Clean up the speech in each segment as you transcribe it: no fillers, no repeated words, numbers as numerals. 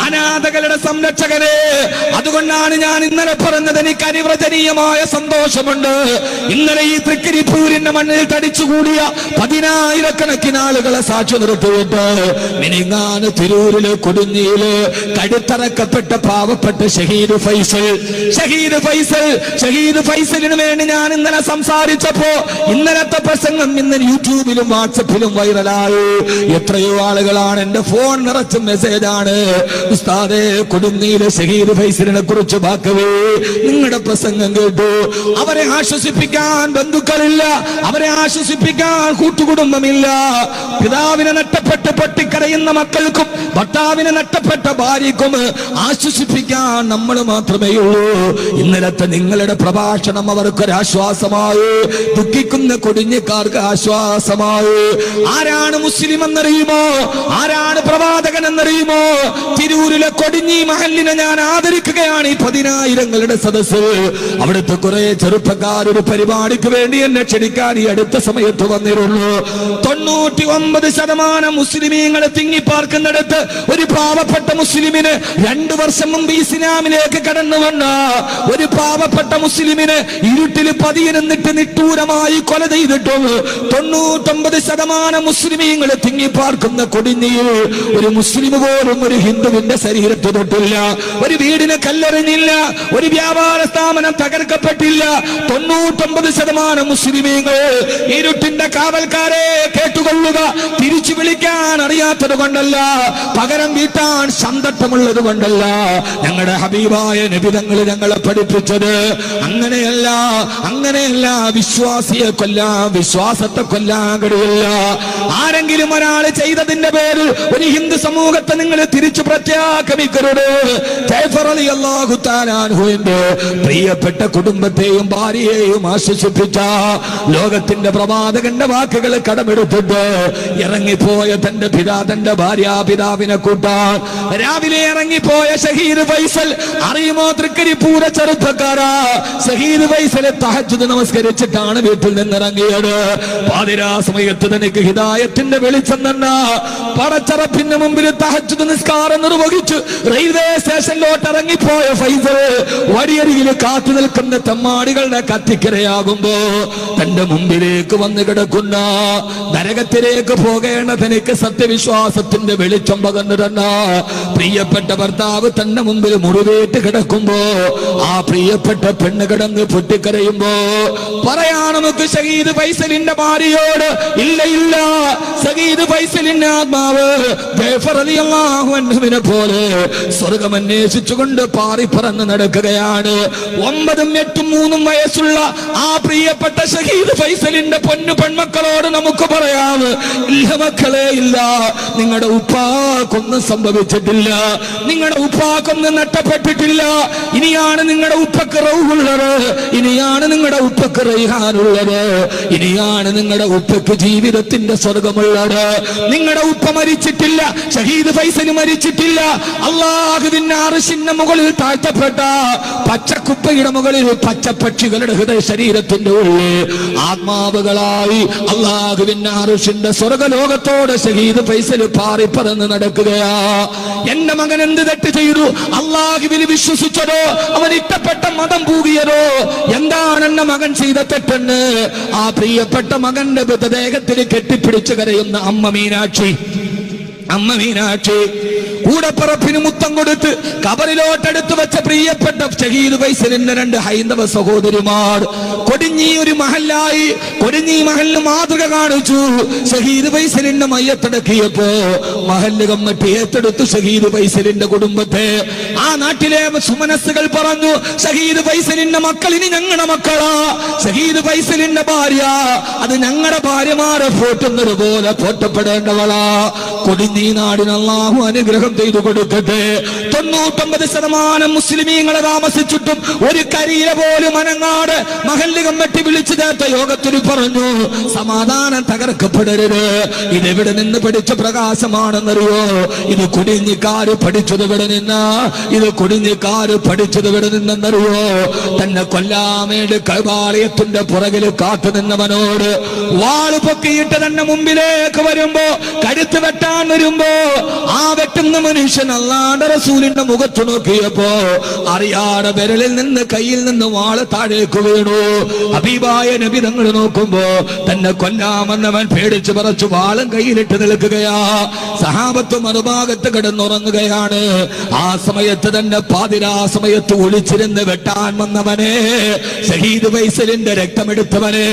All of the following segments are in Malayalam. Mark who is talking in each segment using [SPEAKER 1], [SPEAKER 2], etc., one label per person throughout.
[SPEAKER 1] അനാഥകളുടെ സംരക്ഷകനെ. അതുകൊണ്ടാണ് ഞാൻ ഇന്നലെ പറഞ്ഞത്, എനിക്ക് അനിവചനീയമായ സന്തോഷമുണ്ട്. ഇന്നലെ ഈ തൃക്കരിപ്പൂരിന്റെ മണ്ണിൽ തടിച്ചുകൂടിയ 10,000-കണക്കിന് ആളുകളെ സാക്ഷി നിർത്തിയിട്ട് മിനിങ്ങാന് തിരൂരില് കൊടുഞ്ഞിയില് കഴുത്തറക്കപ്പെട്ട പാവപ്പെട്ട ഷഹീദ് ഫൈസലിന് വേണ്ടി ഞാൻ ഇന്നലെ സംസാരിച്ചപ്പോ ഇന്നലത്തെ പ്രസംഗം ഇന്ന് യൂട്യൂബിലും വാട്സപ്പിലും വൈറലായി. എത്രയോ ആളുകളാണ് എന്റെ ഫോൺ നിറച്ച് മെസ്സേജാണ്, ഉസ്താദേ കൊടുഞ്ഞിയിലെ ഷഹീദ് ഫൈസലിനെ കുറിച്ച് ബാക്കവേ നിങ്ങളുടെ പ്രസംഗം കേട്ടു. അവരെ ആശ്വസിപ്പിക്കാൻ ബന്ധുക്കളില്ല, അവരെ ആശ്വസിപ്പിക്കാൻ കൂട്ടുകുടുംബമില്ല. പിതാവിനെ നഷ്ടപ്പെട്ട് പൊട്ടിക്കരയുന്ന മക്കൾക്കും ഭർത്താവിനെ നഷ്ടപ്പെട്ട ഭാര്യക്കും ആശ്വസിപ്പിക്കാൻ നമ്മൾ മാത്രമേ ഉള്ളൂ. ഇന്നലത്തെ നിങ്ങളുടെ പ്രഭാഷണം അവർക്കൊരാശ്വാസമായി, ദുഃഖിക്കുന്ന കൊടിഞ്ഞക്കാർക്ക് ആശ്വാസമായി. ആരാണ് മുസ്ലിം എന്നറിയുമോ? ആരാണ് പ്രവാചകൻ എന്നറിയുമോ? തിരൂരിലെ കൊടിഞ്ഞി മഹല്ലിനെ ഞാൻ ആദരിക്കുകയാണ്. ഈ 10,000-ങ്ങളുടെ സദസ്സ്, അവിടുത്തെ കുറെ ചെറുപ്പക്കാരൊരു പരിപാടിക്ക് വേണ്ടി എന്നെ ക്ഷണിക്കാൻ ഈ അടുത്ത സമയത്ത് വന്നിരുന്നു. 99% മുസ്ലിമീങ്ങൾ തിങ്ങിപ്പാർക്കുന്നിടത്ത് ഒരു പാവപ്പെട്ട മുസ്ലിമിന് 2 വർഷം മുമ്പ് ഇസ്ലാമിലേക്ക് കടന്നു വന്ന ഒരു പാവപ്പെട്ട മുസ്ലിമിന് ഇരുട്ടിൽ പതിയിരുന്നിട്ട് നിട്ടൂരമായി കൊല ചെയ്തിട്ടും 99% മുസ്ലിമീങ്ങൾ തിങ്ങിപ്പാർക്കുന്ന കൊടിഞ്ഞിയിൽ ഒരു മുസ്ലിം പോലും ഒരു ഹിന്ദുവിന്റെ ശരീരത്ത് തൊട്ടില്ല, ഒരു വീടിന് കല്ലെറിഞ്ഞില്ല, ഒരു വ്യാപാര സ്ഥാപനം തകർക്കപ്പെട്ടില്ല. 99% മുസ്ലിമീങ്ങൾ ഇരുട്ടിന്റെ കാവൽക്കാരെ കേട്ടുകൊള്ളുക, തിരിച്ചു വിളിക്കാൻ അറിയാത്തത് കൊണ്ടല്ല, പകരം വീട്ടാൻ സന്തട്ടമുള്ളത് കൊണ്ടല്ല. ഞങ്ങളുടെ ഹബീബായ നബി തങ്ങൾ ഞങ്ങളെ പഠിപ്പിച്ചത് അങ്ങനെയല്ല. വിശ്വാസിയെ കൊല്ലാൻ, വിശ്വാസത്തെ കൊല്ലാൻ കഴിയില്ല. ആരെങ്കിലും ഒരാൾ ചെയ്തതിന്റെ പേരിൽ ഒരു ഹിന്ദു സമൂഹത്തെ നിങ്ങൾ തിരിച്ചു പ്രത്യാക്രമിക്കരുത്. ജഅഫർ റളിയല്ലാഹു തആല അൻഹുവിന്റെ പ്രിയപ്പെട്ട കുടുംബത്തെയും ഭാര്യയെയും ആശ്വസിപ്പിച്ച ലോകത്തിന്റെ പ്രവാചകന്റെ വാക്കുകൾ കടമെടുത്തിട്ട് ഇറങ്ങിപ്പോയ തന്റെ ഭാര്യാപിതാവിനെ കൂട്ടാൻ രാവിലെ ഇറങ്ങിപ്പോയ ഷഹീദ് ഫൈസൽ അറിയുമോ? തൃക്കരിപ്പൂര ചെറുപ്പക്കാരാ, ഷഹീദ് ഫൈസലെ തഹജ്ജുദ് നമസ്കരിച്ചിട്ടാണ് വീട്ടിൽ നിന്നിറങ്ങിയത്. പാതിരാ സമയത്ത് തനിക്ക് ഹിദായത്തിന്റെ വെളിച്ചം തന്ന പടച്ചറപ്പിന്റെ മുമ്പിൽ തഹജ്ജുദ് നിസ്കാരം നിർവഹിച്ചു റെയിൽവേ സ്റ്റേഷനിലോട്ട് ഇറങ്ങിപ്പോയ ഫൈസൽ വഴിയരികിൽ കാത്തു നിൽക്കുന്ന തെമ്മാടികളുടെ കത്തിക്കരയാകുമ്പോ തന്റെ മുമ്പിലേക്ക് വന്ന് കിടക്കുന്ന നരകത്തിലേക്ക് പോകേണ്ട തനിക്ക് സത്യവിശ്വാസത്തിന്റെ വെളിച്ചം പകർന്നു തന്ന പ്രിയപ്പെട്ട ഭർത്താവ് തന്റെ മുമ്പിൽ മുറിവേറ്റ് കിടക്കുമ്പോ ആ പ്രിയപ്പെട്ട പെണ്ണ് കിടന്ന് പൊട്ടിക്കരയുമ്പോ പറയാ നമുക്ക് ഷഹീദ് ഫൈസലിന്റെ ഭാര്യയോട്, ഇല്ല, ഷഹീദ് ഫൈസലിന്റെ ആത്മാവ് ജഅഫർ റളിയല്ലാഹു അൻഹുവിനെ പോലെ സ്വർഗം അന്വേഷിച്ചുകൊണ്ട് പാറിപ്പറന്ന് നടക്കുകയാണ്. 9, 8, 3 വയസ്സുള്ള ആ പ്രിയപ്പെട്ട ഷഹീദ് ഫൈസലിന്റെ പൊന്നു പെൺമക്കളോട് നമുക്ക് പറയാം, ഇല്ല മക്കളെ, ഇല്ല, നിങ്ങളുടെ ഉപ്പാക്കൊന്നും സംഭവിച്ചിട്ടില്ല, നിങ്ങളുടെ ഉപ്പാക്കൊന്നും നഷ്ടപ്പെട്ടിട്ടില്ല. ഇനിയാണ് നിങ്ങളുടെ ഉപ്പക്ക് റൗഹുള്ളത്, ഇനിയാണ് നിങ്ങളുടെ ഉപ്പക്ക് റൈഹാനുള്ളത്, ഇനിയാണ് നിങ്ങളുടെ ഉപ്പക്ക് ജീവിതത്തിന്റെ സ്വർഗമുള്ളത്. നിങ്ങളുടെ ഉപ്പ മരിച്ചിട്ടില്ല, ഷഹീദ് ഫൈസൽ മരിച്ചിട്ടില്ല. അല്ലാഹുവിന്റെ അർശിന്റെ മുകളിൽ താഴ്ത്തപ്പെട്ട പച്ചക്കുപ്പയുടെ മുകളിൽ പച്ചപ്പക്ഷികളുടെ ഹൃദയ ശരീരത്തിന്റെ ഉള്ളിൽ ആത്മാവുകളായി അല്ലാഹുവിന്റെ അർശിന്റെ സ്വർഗലോകത്തോടെ ഷഹീദ് ഫൈസൽ പാറിപ്പറന്ന് നടക്കുകയാ. എന്റെ മകൻ എന്ത് തെറ്റ് ചെയ്തു? അല്ലാഹുവിൽ വിശ്വസിച്ചതോ അവൻ ഇഷ്ടപ്പെട്ട മതം പൂകിയതോ? എന്താണ് എന്റെ മകൻ ചെയ്ത തെറ്റെന്ന് ആ പ്രിയപ്പെട്ട മകന്റെ മൃതദേഹത്തിൽ കെട്ടിപ്പിടിച്ച് കരയുന്ന അമ്മ മീനാക്ഷി കൂടപ്പറപ്പിന് മുത്തം കൊടുത്ത് കബറിലോട്ടെടുത്ത് വെച്ച പ്രിയപ്പെട്ട ഷഹീദ് ഫൈസലിന്റെ 2 ഹൈന്ദവ സഹോദരിമാർ കൊടിഞ്ഞി ഒരു മഹല്ലായി, കൊടിഞ്ഞി മഹല്ല് മാതൃക കാണിച്ചു. ഷഹീദ് ഫൈസലിന്റെ മയ്യത്തടക്കിയപ്പോ മഹല്ല് കമ്മിറ്റി ഏറ്റെടുത്തു ഷഹീദ് ഫൈസലിന്റെ കുടുംബത്തെ. ആ നാട്ടിലെ സുമനസ്സുകൾ പറഞ്ഞു, ഷഹീദ് ഫൈസലിന്റെ മക്കൾ ഇനി ഞങ്ങളുടെ മക്കളാ, ഷഹീദ് ഫൈസലിന്റെ ഭാര്യ അത് ഞങ്ങളുടെ ഭാര്യമാരെ പോറ്റുന്നത് പോലെ പോറ്റപ്പെടേണ്ടവളാ. കൊടിഞ്ഞി നാടിന് അല്ലാഹു അനുഗ്രഹം ചെയ്തു കൊടുക്കട്ടെ. 99% മുസ്ലിമീങ്ങളെ താമസിച്ചിട്ടും ഒരു കരിയില പോലും അനങ്ങാട് മഹല്ല് കമ്മിറ്റി വിളിച്ചു ചേർത്ത യോഗത്തിൽ പറഞ്ഞു, സമാധാനം തകർക്കപ്പെടരുത്. ഇതെവിടെ നിന്ന് പഠിച്ച പ്രകാശമാണെന്നറിയോ? ഇത് കൊടിഞ്ഞിക്കാര് പഠിച്ചത് ഇവിടെ നിന്നാ, ഇത് കൊടിഞ്ഞിക്കാര് പഠിച്ചത് ഇവിടെ നിന്നെന്നറിയോ? തന്നെ കൊല്ലാമേട് കൈവാലയത്തിന്റെ പുറകില് കാത്തു നിന്നവനോട് വാള് പൊക്കിയിട്ട് തന്നെ മുമ്പിലേക്ക് വരുമ്പോ, കഴുത്ത് വെട്ടാൻ വരുമ്പോ ആ വെട്ടുന്നവന് മനുഷ്യൻ അല്ലാഹുവിന്റെ റസൂലിന്റെ മുഖത്ത് നോക്കിയപ്പോ അറിയാതെ വിരലിൽ നിന്ന് കയ്യിൽ നിന്ന് വാള് താഴേക്ക് വീണു. ഹബീബായ നബി തങ്ങൾ നോക്കുമ്പോ തന്നെ കൊല്ലാമെന്നവൻ പേടിച്ചു പറച്ചു വാളും കയ്യിലിട്ട് നിൽക്കുകയാ. സഹാബത്ത് മറുഭാഗത്ത് കിടന്നുറങ്ങുകയാണ്. ആ സമയത്ത് തന്നെ പാതിരാ സമയത്ത് ഒളിച്ചിരുന്ന് വെട്ടാൻ വന്നവനെ, ഷഹീദ് ഫൈസലിന്റെ രക്തമെടുത്തവന്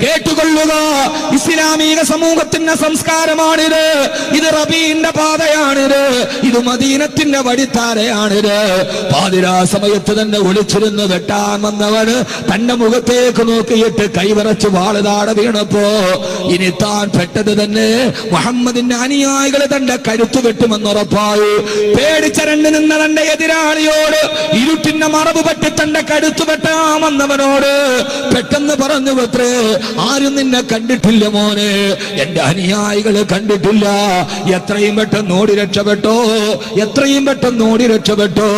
[SPEAKER 1] കേട്ടുകൊള്ളുക. ഇസ്ലാമിക സമൂഹത്തിന്റെ സംസ്കാരമാണിത്. ഇത് റബീന്റെ പാതയാണിത്. ഇത് മദീനത്തിന്റെ വഴിത്താരയാണിത്. പാതിരാ സമയത്ത് തന്നെ ഒളിച്ചിരുന്ന് വെട്ടാൻ വന്നവന് തന്റെ മുഖത്തേക്ക് നോക്കിയിട്ട് കൈവറച്ച് വാളുതാട വീണപ്പോ ഇനി താൻ പെട്ടത് തന്നെ മുഹമ്മദിന്റെ അനുയായികളെ തന്റെ കരുത്തു വെട്ടുമെന്നുറപ്പായി. പേടിച്ചരണ്ട് നിന്ന തന്റെ എതിരാളിയോട് ഇരുട്ടിന്റെ മറവ് പറ്റി തന്റെ കരുത്തു വെട്ടാമെന്നവനോട് പെട്ടെന്ന് പറഞ്ഞു അത്രേ, ആരും നിന്നെ കണ്ടിട്ടില്ല മോനെ, എന്റെ അനുയായികള് കണ്ടിട്ടില്ല. എത്രയും പെട്ടെന്ന് ഓടി രക്ഷപ്പെട്ടോ, എത്രയും പെട്ടെന്ന് ഓടി രക്ഷപ്പെട്ടോ.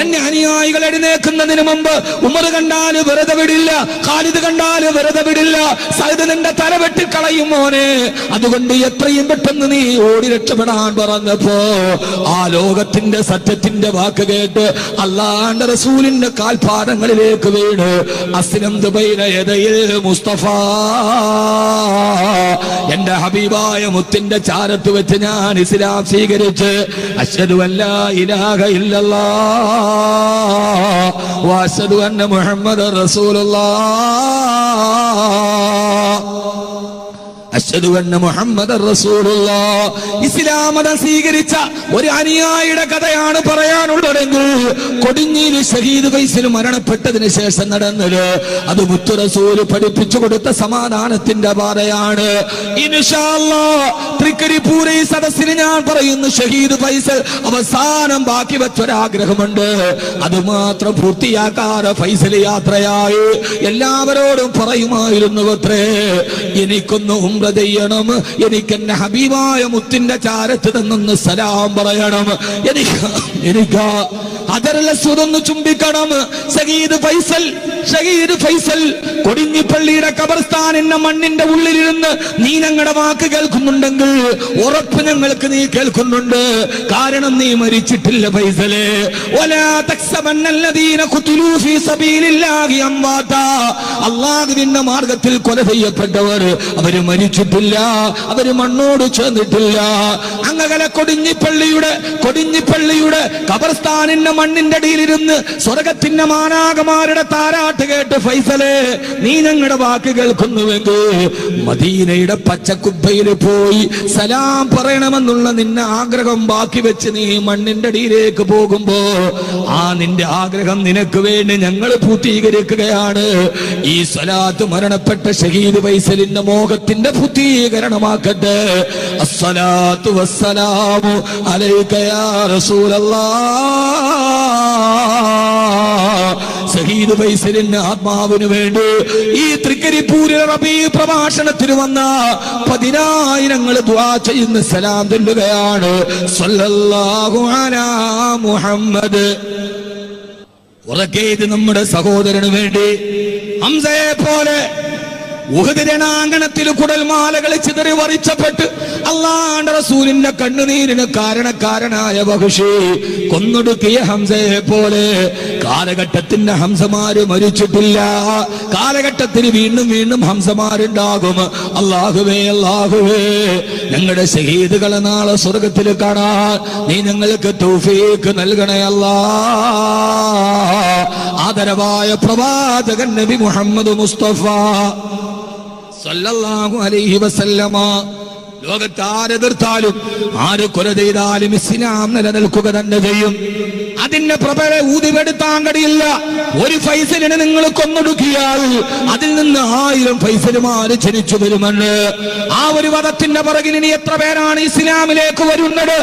[SPEAKER 1] എന്റെ അനുയായികൾ എഴുന്നേക്കുന്നതിന് മുമ്പ് ഉമർ കണ്ടാല് വെറുതെ വിടില്ല, ഖാലിദ് കണ്ടാല് വെറുതെ വിടില്ല, സയ്യിദ് നിന്റെ തല വെട്ടിക്കളയും മോനെ. അതുകൊണ്ട് എത്രയും പെട്ടെന്ന് നീ ഓടി രക്ഷപ്പെടാൻ പറഞ്ഞപ്പോ ആ ലോകത്തിന്റെ സത്യത്തിന്റെ വാക്ക് കേട്ട് അല്ലാഹുവിന്റെ റസൂലിന്റെ കാൽപാദങ്ങളിലേക്ക് വീണ് അസ്ലംതു ബൈന യദയിൽ മുസ്തഫ, എന്റെ ഹബീബായ മുത്തിന്റെ ചാരത്ത് വെച്ച് ഞാൻ ഇസ്ലാം സ്വീകരിച്ച് അശ്ഹദു അല്ലാ ഇലാഹ ഇല്ലല്ലാഹ് വ അശ്ഹദു അന്ന മുഹമ്മദർ റസൂലുള്ളാഹ്, അശ്ഹദു അന്ന മുഹമ്മദർ റസൂലുള്ളാഹ്. ഇസ്ലാം മതം സ്വീകരിച്ച ഒരു അനുയായിയുടെ കഥയാണ് പറയാനുള്ളതെങ്കിൽ കൊടിഞ്ഞിയിൽ ഷഹീദ് ഫൈസൽ മരണപ്പെട്ടതിന് ശേഷം നടന്നത് അത് മുത്തു റസൂൽ പഠിപ്പിച്ചു കൊടുത്ത സമാധാനത്തിന്റെ പാതയാണ്. ഇൻഷാ അല്ലാഹ് തൃക്കരിപ്പൂർ ഈ സദസ്സിന് ഞാൻ പറയുന്നു, ഷഹീദ് ഫൈസൽ അവസാനം ബാക്കി വെച്ചൊരാഗ്രഹമുണ്ട്. അത് മാത്രം പൂർത്തിയാക്കാതെ ഫൈസൽ യാത്രയായി. എല്ലാവരോടും പറയുമായിരുന്നു അത്രേ, എനിക്കൊന്ന് ഉംറ ചെയ്യണം, എനിക്ക് എന്നെ ഹബീബായ മുത്തിന്റെ ചാരത്ത് നിന്നൊന്ന് സലാം പറയണം, എനിക്ക് അതരലൊന്ന് ചുംബിക്കണം. ഷഹീദ് ഫൈസൽ കൊടിഞ്ഞിപ്പള്ളിയുടെ ഖബർസ്ഥാനിന്റെ മണ്ണിന്റെ ഉള്ളിലിരുന്ന് നീ ഞങ്ങളുടെ വാക്ക് കേൾക്കുന്നുണ്ടെങ്കിൽ ഉറപ്പ് ഞങ്ങൾക്ക് നീ കേൾക്കുന്നുണ്ട്. കാരണം നീ മരിച്ചിട്ടില്ല ഫൈസലേ. അല്ലാഹുവിന്റെ മാർഗത്തിൽ കൊല ചെയ്യപ്പെട്ടവർ അവര് മരിച്ചിട്ടില്ല, അവര് മണ്ണോട് ചേർന്നിട്ടില്ല. അങ്ങനെ കൊടിഞ്ഞിപ്പള്ളിയുടെ ഖബർസ്ഥാനിന്റെ മണ്ണിന്റെ അടിയിലിരുന്ന് സ്വർഗത്തിന്റെ മാലാഖമാരുടെ താരാട്ട് കേട്ട് ഫൈസലേ നീ ഞങ്ങളുടെ വാക്ക് കേൾക്കുന്നുവെങ്കിൽ മദീനയുടെ പച്ചക്കുബ്ബയിൽ പോയി സലാം പറയണമെന്നുള്ള നിന്റെ ആഗ്രഹം ബാക്കി വെച്ച് നീ മണ്ണിന്റെ അടിയിലേക്ക് പോകുമ്പോ ആ നിന്റെ ആഗ്രഹം നിനക്ക് വേണ്ടി ഞങ്ങൾ പൂർത്തീകരിക്കുകയാണ്. ഈ സ്വലാത്ത് മരണപ്പെട്ട ഷഹീദ് ഫൈസലിന്റെ മോഹത്തിന്റെ പൂർത്തീകരണമാക്കട്ടെ. അസ്സലാത്തു വസ്സലാമു അലൈക യാ റസൂലല്ലാഹ്. ഷഹീദ് ഫൈസലിന്റെ ആത്മാവിന് വേണ്ടി ഈ തൃക്കരിപ്പൂരിൽ റബീ പ്രഭാഷണത്തിന് വന്ന 10,000 ദുആ ചെയ്യുന്ന സലാം ചൊല്ലുകയാണ്. സ്വല്ലല്ലാഹു അലാ മുഹമ്മദ്. ഉറക്കേത് നമ്മുടെ സഹോദരന് വേണ്ടി ഹംസയെ പോലെ ഉഹദ് രണാങ്കണത്തിൽ കുടൽമാലകൾ ചിതറി വറിച്ചപ്പെട്ട് അല്ലാഹുവിന്റെ റസൂലിന്റെ കണ്ണുനീരിന് കാരണക്കാരനായ വഹ്ശി കൊന്നൊടുക്കിയ ഹംസയെ പോലെ കാലഘട്ടത്തിന്റെ ഹംസമാര് മരിച്ചിട്ടില്ല. കാലഘട്ടത്തിന് വീണ്ടും വീണ്ടും ഹംസമാരുണ്ടാകും. അല്ലാഹുവേ ഞങ്ങളുടെ ഷഹീദുകളെ നാളെ സ്വർഗത്തിൽ കാണാൻ നീ ഞങ്ങൾക്ക് തൗഫീഖ് നൽകണേ അല്ലാഹ്. ആദരവായ പ്രവാചകൻ നബി മുഹമ്മദ് മുസ്തഫ സല്ലല്ലാഹു അലൈഹി വസല്ലമ ലോകത്ത് ആരെതിർത്താലും ആര് കൊല ചെയ്താലും ഇസ്ലാം നിലനിൽക്കുക തന്നെ ചെയ്യും. അതിന്റെ പ്രഭയെ ഊതിവെടുത്താൻ കഴിയില്ല. ഒരു ഫൈസലിനെ നിങ്ങൾ കൊന്നൊടുക്കിയാൽ അതിൽ നിന്ന് 1000 ഫൈസലുമാര് ജനിച്ചു വരുമെന്ന്. ആ ഒരു വധത്തിന്റെ പുറകിൽ ഇനി എത്ര പേരാണ് ഇസ്ലാമിലേക്ക് വരുന്നത്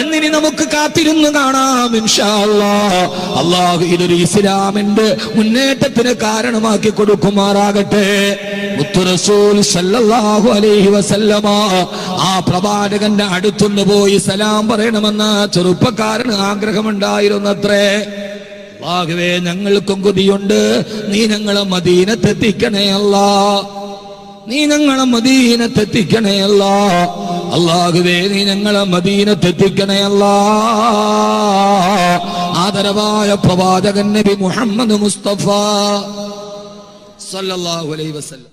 [SPEAKER 1] എന്നിനി നമുക്ക് കാത്തിരുന്ന് കാണാം ഇൻഷാ അല്ലാഹ്. അല്ലാഹു ഇതൊരു ഇസ്ലാമിന്റെ മുന്നേറ്റത്തിന് കാരണമാക്കി കൊടുക്കുമാറാകട്ടെ. മുത്തു റസൂൽ സല്ലല്ലാഹു അലൈഹി വസല്ലമ ആ പ്രവാചകന്റെ അടുത്തുനിന്ന് പോയി സലാം പറയണമെന്ന ചെറുപ്പക്കാരന് ആഗ്രഹമുണ്ടായിരുന്നത്രേ. അല്ലാഹുവേ ഞങ്ങൾക്കും കൊതിയുണ്ട്, നീ ഞങ്ങളെ മദീനത്തെത്തിക്കണേ അല്ലാഹ്, നീ ഞങ്ങളെ മദീനത്തെത്തിക്കണേ അല്ലാഹ്. അല്ലാഹുവേ നീ ഞങ്ങളെ മദീനത്തെത്തിക്കണേ അല്ലാ. ആദരവായ പ്രവാചകൻ നബി മുഹമ്മദ് മുസ്തഫ സല്ലല്ലാഹു അലൈഹി വസല്ലം